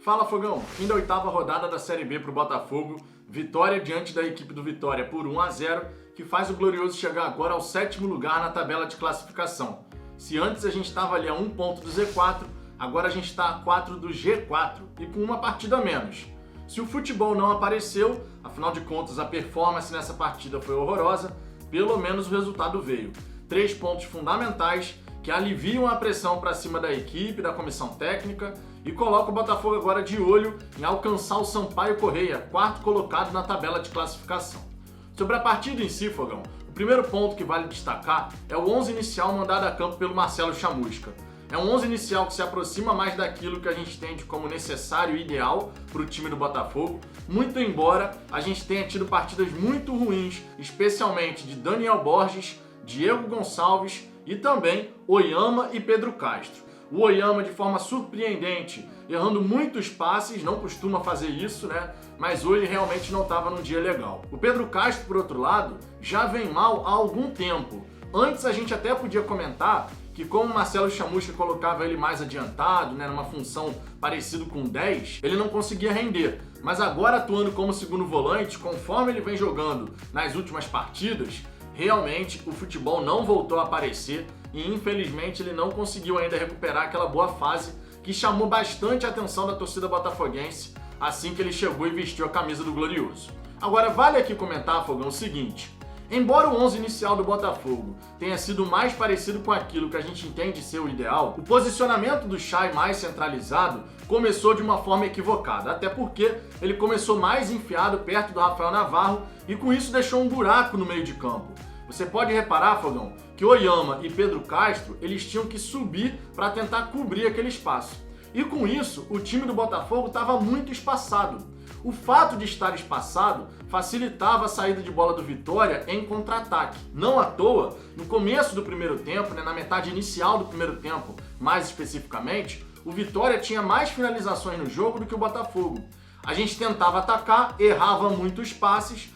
Fala, Fogão! Fim da 8ª rodada da Série B para o Botafogo, vitória diante da equipe do Vitória por 1-0, que faz o Glorioso chegar agora ao 7º lugar na tabela de classificação. Se antes a gente estava ali a 1 ponto do Z4, agora a gente está a 4 do G4 e com uma partida a menos. Se o futebol não apareceu, afinal de contas a performance nessa partida foi horrorosa, pelo menos o resultado veio. 3 pontos fundamentais que aliviam a pressão para cima da equipe, da comissão técnica e colocam o Botafogo agora de olho em alcançar o Sampaio Corrêa, 4º colocado na tabela de classificação. Sobre a partida em si, Fogão, o primeiro ponto que vale destacar é o 11 inicial mandado a campo pelo Marcelo Chamusca. É um 11 inicial que se aproxima mais daquilo que a gente entende como necessário e ideal para o time do Botafogo, muito embora a gente tenha tido partidas muito ruins, especialmente de Daniel Borges, Diego Gonçalves e também Oyama e Pedro Castro. O Oyama, de forma surpreendente, errando muitos passes, não costuma fazer isso, né? Mas hoje realmente não estava num dia legal. O Pedro Castro, por outro lado, já vem mal há algum tempo. Antes a gente até podia comentar que como o Marcelo Chamusca colocava ele mais adiantado, né, numa função parecida com 10, ele não conseguia render. Mas agora atuando como segundo volante, conforme ele vem jogando nas últimas partidas, realmente o futebol não voltou a aparecer e infelizmente ele não conseguiu ainda recuperar aquela boa fase que chamou bastante a atenção da torcida botafoguense assim que ele chegou e vestiu a camisa do Glorioso. Agora vale aqui comentar, Fogão, o seguinte: embora o 11 inicial do Botafogo tenha sido mais parecido com aquilo que a gente entende ser o ideal, o posicionamento do Chay mais centralizado começou de uma forma equivocada, até porque ele começou mais enfiado perto do Rafael Navarro e com isso deixou um buraco no meio de campo. Você pode reparar, Fogão, que Oyama e Pedro Castro eles tinham que subir para tentar cobrir aquele espaço. E com isso, o time do Botafogo estava muito espaçado. O fato de estar espaçado facilitava a saída de bola do Vitória em contra-ataque. Não à toa, no começo do primeiro tempo, né, na metade inicial do primeiro tempo, mais especificamente, o Vitória tinha mais finalizações no jogo do que o Botafogo. A gente tentava atacar, errava muitos passes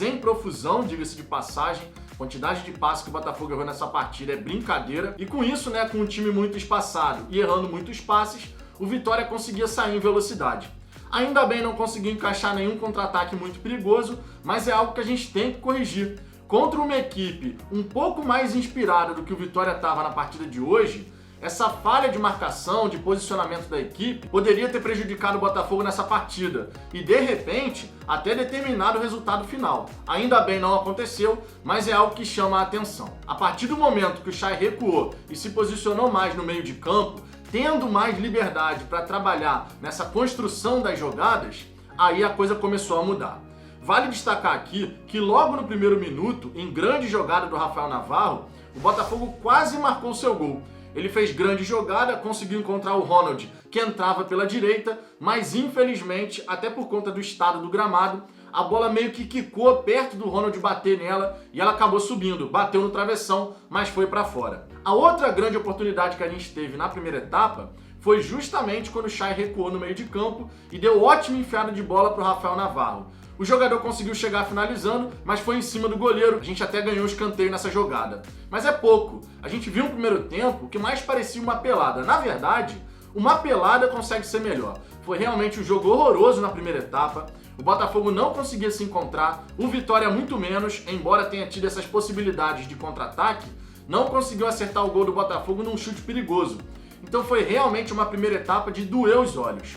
em profusão, diga-se de passagem. A quantidade de passes que o Botafogo errou nessa partida é brincadeira. E com isso, né, com um time muito espaçado e errando muitos passes, o Vitória conseguia sair em velocidade. Ainda bem não conseguiu encaixar nenhum contra-ataque muito perigoso, mas é algo que a gente tem que corrigir. Contra uma equipe um pouco mais inspirada do que o Vitória estava na partida de hoje, essa falha de marcação, de posicionamento da equipe, poderia ter prejudicado o Botafogo nessa partida e, de repente, até determinado o resultado final. Ainda bem não aconteceu, mas é algo que chama a atenção. A partir do momento que o Chay recuou e se posicionou mais no meio de campo, tendo mais liberdade para trabalhar nessa construção das jogadas, aí a coisa começou a mudar. Vale destacar aqui que logo no primeiro minuto, em grande jogada do Rafael Navarro, o Botafogo quase marcou seu gol. Ele fez grande jogada, conseguiu encontrar o Ronald, que entrava pela direita, mas infelizmente, até por conta do estado do gramado, a bola meio que quicou perto do Ronald bater nela e ela acabou subindo, bateu no travessão, mas foi para fora. A outra grande oportunidade que a gente teve na primeira etapa foi justamente quando o Chay recuou no meio de campo e deu ótima enfiada de bola para o Rafael Navarro. O jogador conseguiu chegar finalizando, mas foi em cima do goleiro. A gente até ganhou o escanteio nessa jogada. Mas é pouco. A gente viu um primeiro tempo que mais parecia uma pelada. Na verdade, uma pelada consegue ser melhor. Foi realmente um jogo horroroso na primeira etapa. O Botafogo não conseguia se encontrar. O Vitória muito menos, embora tenha tido essas possibilidades de contra-ataque, não conseguiu acertar o gol do Botafogo num chute perigoso. Então foi realmente uma primeira etapa de doer os olhos.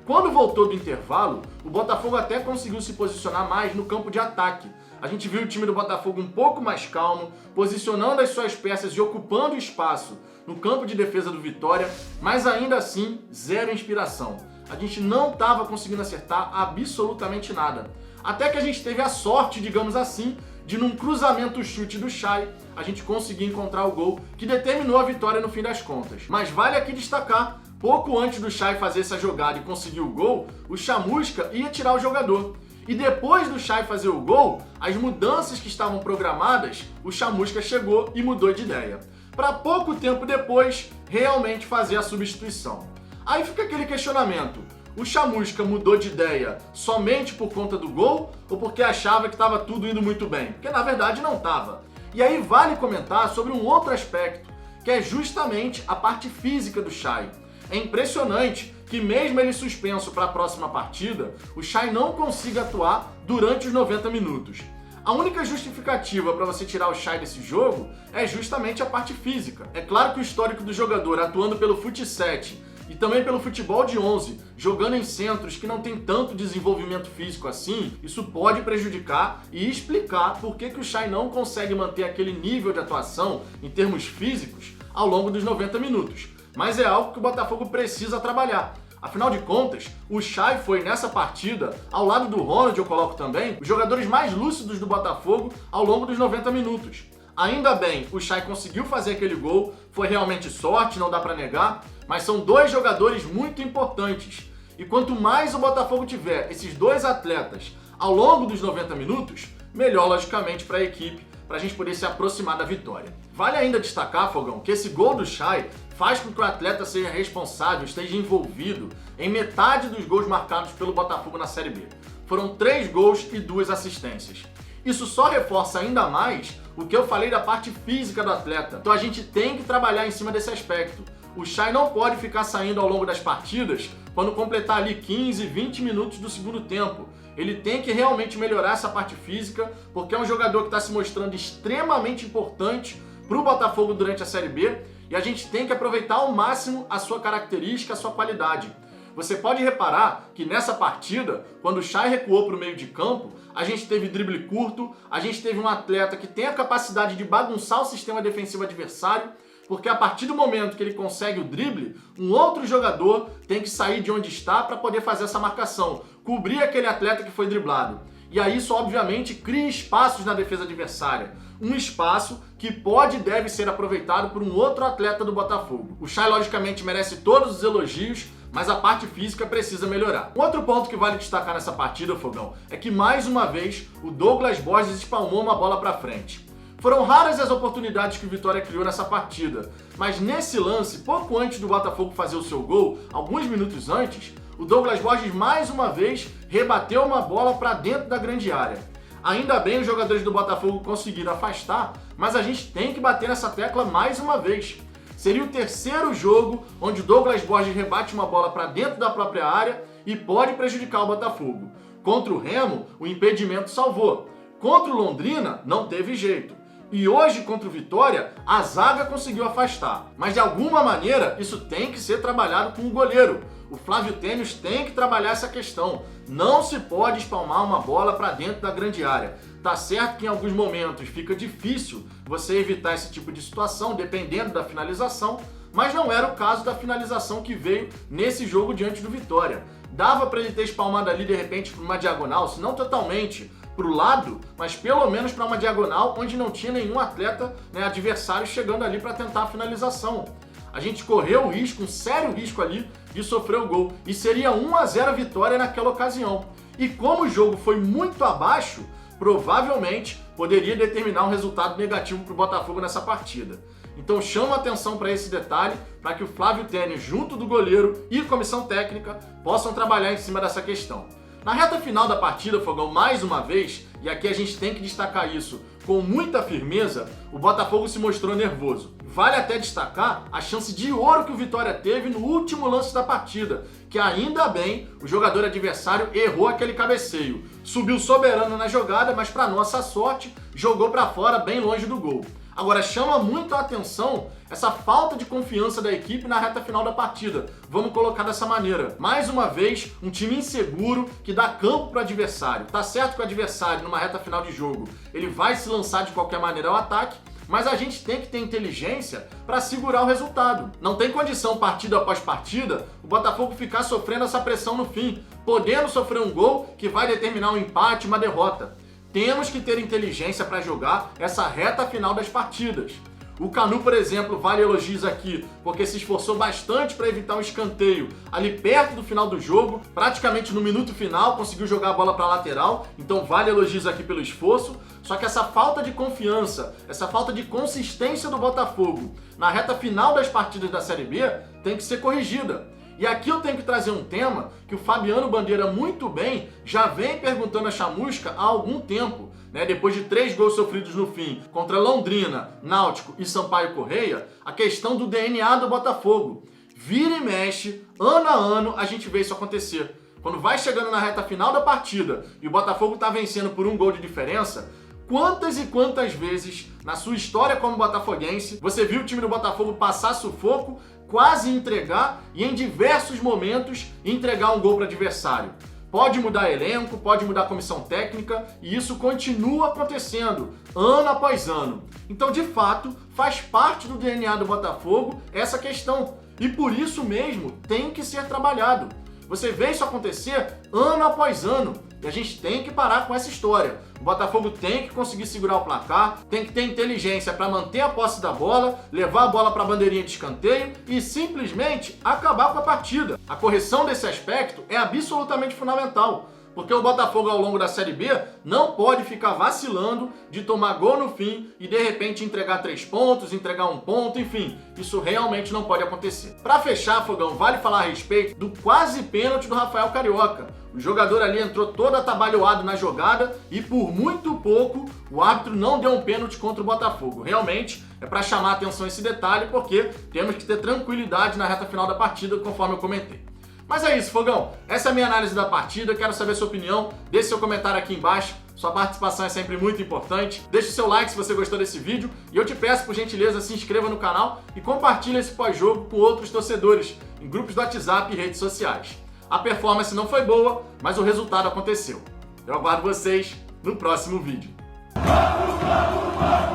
Quando voltou do intervalo, o Botafogo até conseguiu se posicionar mais no campo de ataque. A gente viu o time do Botafogo um pouco mais calmo, posicionando as suas peças e ocupando espaço no campo de defesa do Vitória, mas ainda assim, zero inspiração. A gente não estava conseguindo acertar absolutamente nada. Até que a gente teve a sorte, digamos assim, de num cruzamento chute do Chay, a gente conseguir encontrar o gol que determinou a vitória no fim das contas. Mas vale aqui destacar, pouco antes do Chay fazer essa jogada e conseguir o gol, o Chamusca ia tirar o jogador. E depois do Chay fazer o gol, as mudanças que estavam programadas, o Chamusca chegou e mudou de ideia. Para pouco tempo depois, realmente fazer a substituição. Aí fica aquele questionamento: o Chamusca mudou de ideia somente por conta do gol ou porque achava que estava tudo indo muito bem? Porque na verdade não estava. E aí vale comentar sobre um outro aspecto, que é justamente a parte física do Chay. É impressionante que mesmo ele suspenso para a próxima partida, o Chay não consiga atuar durante os 90 minutos. A única justificativa para você tirar o Chay desse jogo é justamente a parte física. É claro que o histórico do jogador atuando pelo fut7 e também pelo futebol de 11, jogando em centros que não tem tanto desenvolvimento físico assim, isso pode prejudicar e explicar por que o Chay não consegue manter aquele nível de atuação em termos físicos ao longo dos 90 minutos. Mas é algo que o Botafogo precisa trabalhar. Afinal de contas, o Chay foi nessa partida, ao lado do Ronald, eu coloco também, os jogadores mais lúcidos do Botafogo ao longo dos 90 minutos. Ainda bem, o Chay conseguiu fazer aquele gol, foi realmente sorte, não dá pra negar, mas são dois jogadores muito importantes. E quanto mais o Botafogo tiver esses dois atletas ao longo dos 90 minutos, melhor logicamente para a equipe, para a gente poder se aproximar da vitória. Vale ainda destacar, Fogão, que esse gol do Chay faz com que o atleta seja responsável, esteja envolvido em metade dos gols marcados pelo Botafogo na Série B. Foram 3 gols e 2 assistências. Isso só reforça ainda mais o que eu falei da parte física do atleta. Então a gente tem que trabalhar em cima desse aspecto. O Chay não pode ficar saindo ao longo das partidas quando completar ali 15, 20 minutos do segundo tempo. Ele tem que realmente melhorar essa parte física, porque é um jogador que está se mostrando extremamente importante para o Botafogo durante a Série B, e a gente tem que aproveitar ao máximo a sua característica, a sua qualidade. Você pode reparar que nessa partida, quando o Chay recuou para o meio de campo, a gente teve drible curto, a gente teve um atleta que tem a capacidade de bagunçar o sistema defensivo adversário, porque a partir do momento que ele consegue o drible, um outro jogador tem que sair de onde está para poder fazer essa marcação, cobrir aquele atleta que foi driblado. E aí isso obviamente cria espaços na defesa adversária. Um espaço que pode e deve ser aproveitado por um outro atleta do Botafogo. O Chay logicamente merece todos os elogios, mas a parte física precisa melhorar. Um outro ponto que vale destacar nessa partida, Fogão, é que mais uma vez o Douglas Borges espalmou uma bola para frente. Foram raras as oportunidades que o Vitória criou nessa partida, mas nesse lance, pouco antes do Botafogo fazer o seu gol, alguns minutos antes, o Douglas Borges mais uma vez rebateu uma bola para dentro da grande área. Ainda bem os jogadores do Botafogo conseguiram afastar, mas a gente tem que bater nessa tecla mais uma vez. Seria o terceiro jogo onde o Douglas Borges rebate uma bola para dentro da própria área e pode prejudicar o Botafogo. Contra o Remo, o impedimento salvou. Contra o Londrina, não teve jeito. E hoje, contra o Vitória, a zaga conseguiu afastar. Mas de alguma maneira, isso tem que ser trabalhado com o goleiro. O Flávio Tênis tem que trabalhar essa questão. Não se pode espalmar uma bola para dentro da grande área. Tá certo que em alguns momentos fica difícil você evitar esse tipo de situação, dependendo da finalização, mas não era o caso da finalização que veio nesse jogo diante do Vitória. Dava para ele ter espalmado ali de repente para uma diagonal, se não totalmente para o lado, mas pelo menos para uma diagonal onde não tinha nenhum atleta, adversário chegando ali para tentar a finalização. A gente correu o risco, um sério risco ali de sofrer o gol, e seria 1-0 a vitória naquela ocasião. E como o jogo foi muito abaixo, provavelmente poderia determinar um resultado negativo para o Botafogo nessa partida. Então chama atenção para esse detalhe, para que o Flávio Tênis, junto do goleiro e comissão técnica, possam trabalhar em cima dessa questão. Na reta final da partida, Fogão, mais uma vez, e aqui a gente tem que destacar isso com muita firmeza, o Botafogo se mostrou nervoso. Vale até destacar a chance de ouro que o Vitória teve no último lance da partida, que ainda bem o jogador adversário errou aquele cabeceio. Subiu soberano na jogada, mas para nossa sorte, jogou para fora bem longe do gol. Agora, chama muito a atenção essa falta de confiança da equipe na reta final da partida. Vamos colocar dessa maneira. Mais uma vez, um time inseguro que dá campo para o adversário. Tá certo que o adversário, numa reta final de jogo, ele vai se lançar de qualquer maneira ao ataque, mas a gente tem que ter inteligência para segurar o resultado. Não tem condição, partida após partida, o Botafogo ficar sofrendo essa pressão no fim, podendo sofrer um gol que vai determinar um empate, uma derrota. Temos que ter inteligência para jogar essa reta final das partidas. O Canu, por exemplo, vale elogios aqui, porque se esforçou bastante para evitar um escanteio ali perto do final do jogo, praticamente no minuto final, conseguiu jogar a bola para a lateral, então vale elogios aqui pelo esforço. Só que essa falta de confiança, essa falta de consistência do Botafogo na reta final das partidas da Série B tem que ser corrigida. E aqui eu tenho que trazer um tema que o Fabiano Bandeira muito bem já vem perguntando a Chamusca há algum tempo, depois de 3 gols sofridos no fim contra Londrina, Náutico e Sampaio Corrêa, a questão do DNA do Botafogo. Vira e mexe, ano a ano, a gente vê isso acontecer. Quando vai chegando na reta final da partida e o Botafogo tá vencendo por 1 gol de diferença, quantas e quantas vezes na sua história como botafoguense você viu o time do Botafogo passar sufoco, quase entregar e em diversos momentos entregar um gol para o adversário? Pode mudar elenco, pode mudar comissão técnica e isso continua acontecendo ano após ano. Então, de fato, faz parte do DNA do Botafogo essa questão e por isso mesmo tem que ser trabalhado. Você vê isso acontecer ano após ano e a gente tem que parar com essa história. O Botafogo tem que conseguir segurar o placar, tem que ter inteligência para manter a posse da bola, levar a bola para a bandeirinha de escanteio e simplesmente acabar com a partida. A correção desse aspecto é absolutamente fundamental, porque o Botafogo ao longo da Série B não pode ficar vacilando de tomar gol no fim e de repente entregar 3 pontos, entregar 1 ponto, enfim, isso realmente não pode acontecer. Para fechar, Fogão, vale falar a respeito do quase pênalti do Rafael Carioca. O jogador ali entrou todo atabalhoado na jogada e por muito pouco o árbitro não deu um pênalti contra o Botafogo. Realmente é para chamar a atenção esse detalhe porque temos que ter tranquilidade na reta final da partida, conforme eu comentei. Mas é isso, Fogão. Essa é a minha análise da partida. Quero saber a sua opinião. Deixe seu comentário aqui embaixo. Sua participação é sempre muito importante. Deixe o seu like se você gostou desse vídeo. E eu te peço, por gentileza, se inscreva no canal e compartilhe esse pós-jogo com outros torcedores em grupos do WhatsApp e redes sociais. A performance não foi boa, mas o resultado aconteceu. Eu aguardo vocês no próximo vídeo. Vamos,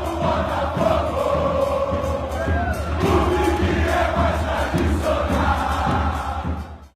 Botafogo!